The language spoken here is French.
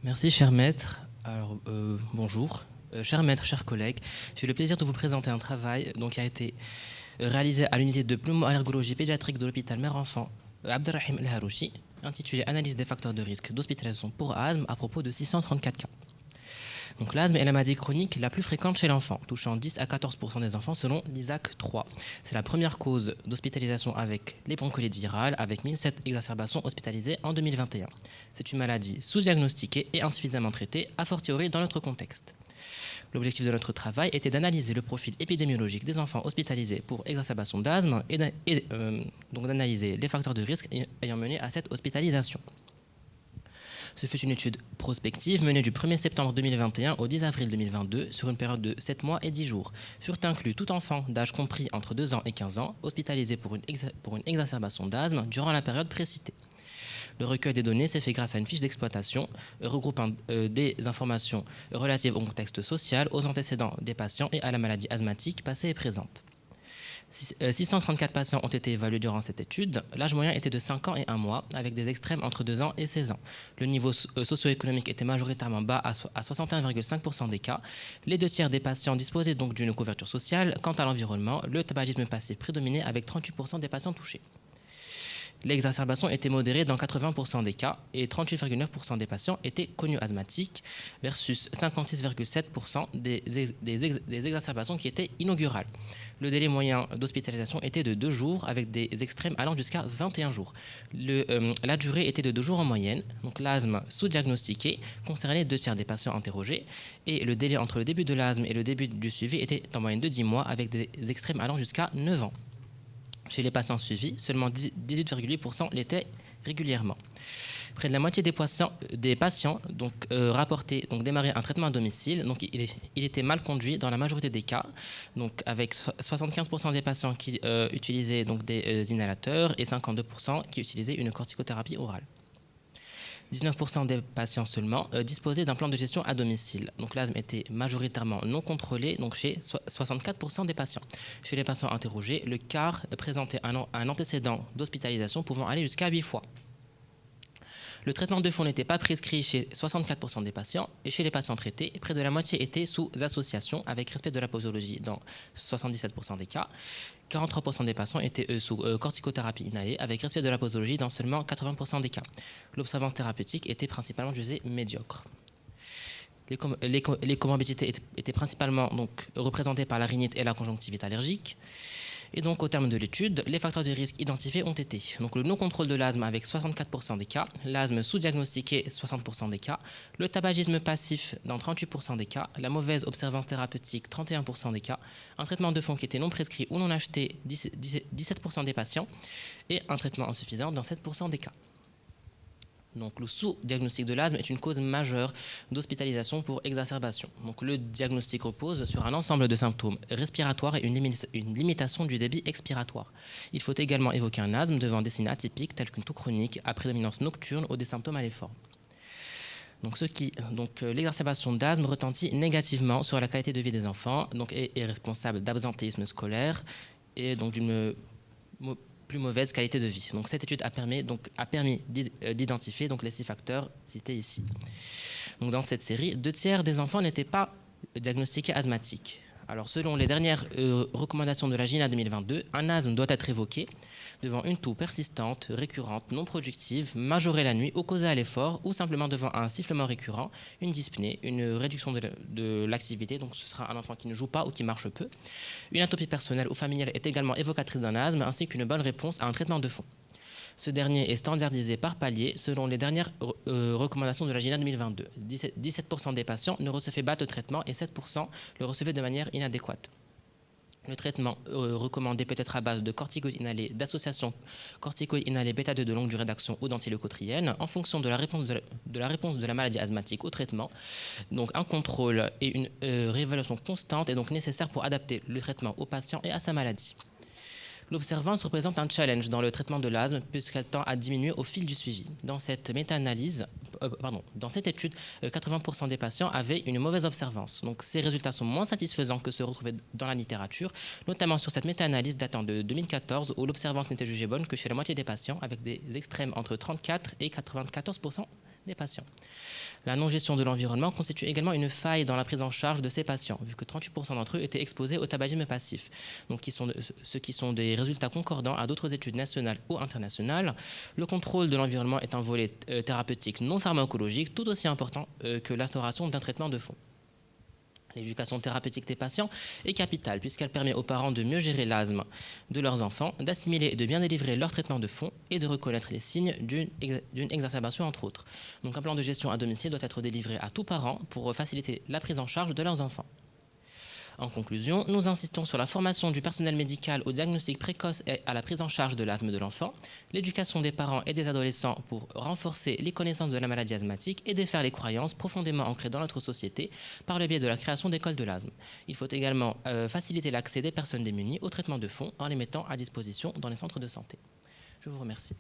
Merci, cher maître. Alors, bonjour. Cher maître, chers collègues, j'ai le plaisir de vous présenter un travail qui a été réalisé à l'unité de pneumo-allergologie pédiatrique de l'hôpital mère-enfant Abderrahim El Harouchi, intitulé Analyse des facteurs de risque d'hospitalisation pour asthme à propos de 634 cas. Donc, l'asthme est la maladie chronique la plus fréquente chez l'enfant, touchant 10 à 14% des enfants selon l'ISAC 3. C'est la première cause d'hospitalisation avec les bronchiolites virales, avec 1007 exacerbations hospitalisées en 2021. C'est une maladie sous-diagnostiquée et insuffisamment traitée, a fortiori dans notre contexte. L'objectif de notre travail était d'analyser le profil épidémiologique des enfants hospitalisés pour exacerbation d'asthme et donc d'analyser les facteurs de risque ayant mené à cette hospitalisation. Ce fut une étude prospective menée du 1er septembre 2021 au 10 avril 2022 sur une période de 7 mois et 10 jours. Furent inclus tout enfant d'âge compris entre 2 ans et 15 ans hospitalisé pour une exacerbation d'asthme durant la période précitée. Le recueil des données s'est fait grâce à une fiche d'exploitation regroupant des informations relatives au contexte social, aux antécédents des patients et à la maladie asthmatique passée et présente. 634 patients ont été évalués durant cette étude. L'âge moyen était de 5 ans et 1 mois, avec des extrêmes entre 2 ans et 16 ans. Le niveau socio-économique était majoritairement bas à 61,5% des cas. Les 2 tiers des patients disposaient donc d'une couverture sociale. Quant à l'environnement, le tabagisme passif prédominait avec 38% des patients touchés. L'exacerbation était modérée dans 80% des cas et 38,9% des patients étaient connus asthmatiques versus 56,7% des exacerbations qui étaient inaugurales. Le délai moyen d'hospitalisation était de 2 jours avec des extrêmes allant jusqu'à 21 jours. La durée était de 2 jours en moyenne. Donc l'asthme sous-diagnostiqué concernait 2 tiers des patients interrogés et le délai entre le début de l'asthme et le début du suivi était en moyenne de 10 mois avec des extrêmes allant jusqu'à 9 ans. Chez les patients suivis, seulement 18,8% l'étaient régulièrement. Près de la moitié des patients rapportaient démarrer un traitement à domicile. Donc, il était mal conduit dans la majorité des cas, donc avec 75% des patients qui utilisaient des inhalateurs et 52% qui utilisaient une corticothérapie orale. 19% des patients seulement disposaient d'un plan de gestion à domicile. Donc l'asthme était majoritairement non contrôlé, donc chez 64% des patients. Chez les patients interrogés, le quart présentait un antécédent d'hospitalisation pouvant aller jusqu'à 8 fois. Le traitement de fond n'était pas prescrit chez 64% des patients et chez les patients traités, près de la moitié étaient sous association avec respect de la posologie dans 77% des cas. 43% des patients étaient sous corticothérapie inhalée avec respect de la posologie dans seulement 80% des cas. L'observance thérapeutique était principalement jugée médiocre. Les comorbidités étaient principalement représentées par la rhinite et la conjonctivite allergique. Et donc, au terme de l'étude, les facteurs de risque identifiés ont été le non-contrôle de l'asthme avec 64% des cas, l'asthme sous-diagnostiqué 60% des cas, le tabagisme passif dans 38% des cas, la mauvaise observance thérapeutique 31% des cas, un traitement de fond qui était non prescrit ou non acheté 17% des patients et un traitement insuffisant dans 7% des cas. Donc, le sous-diagnostic de l'asthme est une cause majeure d'hospitalisation pour exacerbation. Donc, le diagnostic repose sur un ensemble de symptômes respiratoires et une limitation du débit expiratoire. Il faut également évoquer un asthme devant des signes atypiques tels qu'une toux chronique à prédominance nocturne ou des symptômes alléiformes. L'exacerbation d'asthme retentit négativement sur la qualité de vie des enfants, est responsable d'absentéisme scolaire et d'une plus mauvaise qualité de vie. Donc, cette étude a permis d'identifier les 6 facteurs cités ici. Donc, dans cette série, 2 tiers des enfants n'étaient pas diagnostiqués asthmatiques. Alors, selon les dernières recommandations de la GINA 2022, un asthme doit être évoqué devant une toux persistante, récurrente, non productive, majorée la nuit ou causée à l'effort, ou simplement devant un sifflement récurrent, une dyspnée, une réduction de l'activité, donc ce sera un enfant qui ne joue pas ou qui marche peu. Une atopie personnelle ou familiale est également évocatrice d'un asthme, ainsi qu'une bonne réponse à un traitement de fond. Ce dernier est standardisé par palier selon les dernières recommandations de la GINA 2022. 17% des patients ne recevaient pas de traitement et 7% le recevaient de manière inadéquate. Le traitement recommandé peut être à base de corticoïdes inhalés, d'association corticoïdes inhalés bêta-2 de longue durée d'action ou d'antileucotriène en fonction de la réponse de la maladie asthmatique au traitement. Donc un contrôle et une réévaluation constante est donc nécessaire pour adapter le traitement au patient et à sa maladie. L'observance représente un challenge dans le traitement de l'asthme puisqu'elle tend à diminuer au fil du suivi. Dans cette étude, 80% des patients avaient une mauvaise observance. Donc ces résultats sont moins satisfaisants que ceux retrouvés dans la littérature, notamment sur cette méta-analyse datant de 2014 où l'observance n'était jugée bonne que chez la moitié des patients avec des extrêmes entre 34 et 94% des patients. La non-gestion de l'environnement constitue également une faille dans la prise en charge de ces patients, vu que 38% d'entre eux étaient exposés au tabagisme passif, donc ceux qui sont des résultats concordants à d'autres études nationales ou internationales. Le contrôle de l'environnement est un volet thérapeutique non pharmacologique tout aussi important que l'instauration d'un traitement de fond. L'éducation thérapeutique des patients est capitale puisqu'elle permet aux parents de mieux gérer l'asthme de leurs enfants, d'assimiler et de bien délivrer leur traitement de fond et de reconnaître les signes d'une exacerbation entre autres. Donc un plan de gestion à domicile doit être délivré à tous parents pour faciliter la prise en charge de leurs enfants. En conclusion, nous insistons sur la formation du personnel médical au diagnostic précoce et à la prise en charge de l'asthme de l'enfant, l'éducation des parents et des adolescents pour renforcer les connaissances de la maladie asthmatique et défaire les croyances profondément ancrées dans notre société par le biais de la création d'écoles de l'asthme. Il faut également faciliter l'accès des personnes démunies au traitement de fond en les mettant à disposition dans les centres de santé. Je vous remercie.